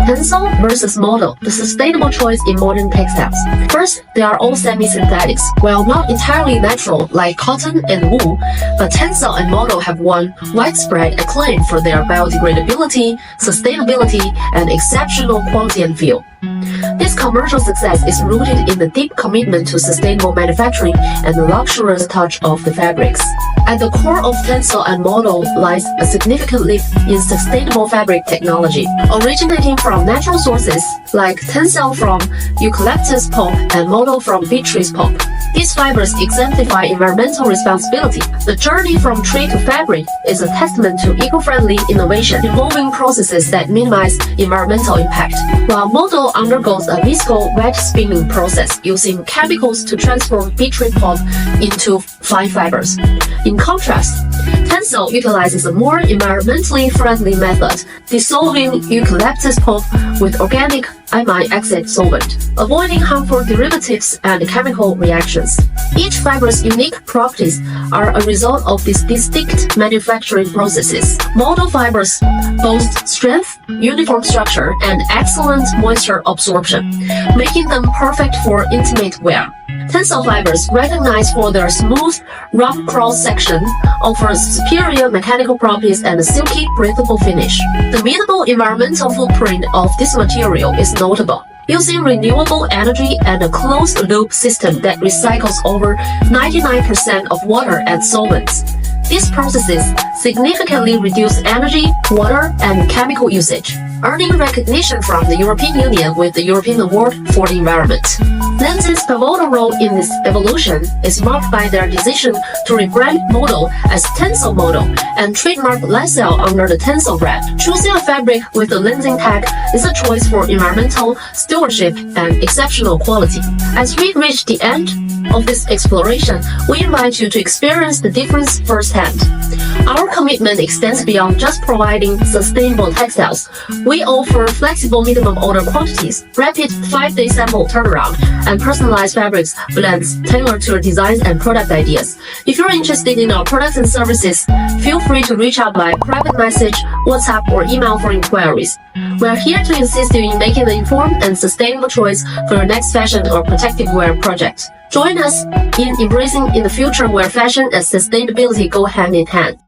Tencel versus Modal, the sustainable choice in modern textiles. First, they are all semi-synthetics. While not entirely natural like cotton and wool, but Tencel and Modal have won widespread acclaim for their biodegradability, sustainability, and exceptional quality and feel. This commercial success is rooted in the deep commitment to sustainable manufacturing and the luxurious touch of the fabrics. At the core of Tencel and Modal lies a significant leap in sustainable fabric technology, originating from natural sources like Tencel from eucalyptus pulp and Modal from beech trees pulp. These fibers exemplify environmental responsibility. The journey from tree to fabric is a testament to eco-friendly innovation involving processes that minimize environmental impact, while Modal undergoes a visco wet spinning process using chemicals to transform beech tree pulp into fine fibers. In contrast, Tencel utilizes a more environmentally friendly method, dissolving eucalyptus pulp with organic amine acid solvent, avoiding harmful derivatives and chemical reactions. Each fiber's unique properties are a result of these distinct manufacturing processes. Modal fibers boast strength, uniform structure, and excellent moisture absorption, making them perfect for intimate wear. Tencel fibers, recognized for their smooth, rough cross-section, offers superior mechanical properties and a silky, breathable finish. The minimal environmental footprint of this material is notable, using renewable energy and a closed-loop system that recycles over 99% of water and solvents. These processes significantly reduce energy, water, and chemical usage, earning recognition from the European Union with the European Award for the Environment. Lenz's pivotal role in this evolution is marked by their decision to rebrand Modal as Tencel Modal and trademark Lyocell under the Tencel brand. Choosing a fabric with the lensing tag is a choice for environmental stewardship and exceptional quality. As we reach the end of this exploration, we invite you to experience the difference firsthand. Our commitment extends beyond just providing sustainable textiles. We offer flexible minimum order quantities, rapid 5-day sample turnaround, and personalized fabrics blends tailored to your designs and product ideas. If you're interested in our products and services, feel free to reach out by private message, WhatsApp, or email for inquiries. We are here to assist you in making the informed and sustainable choice for your next fashion or protective wear project. Join us in embracing in the future where fashion and sustainability go hand in hand.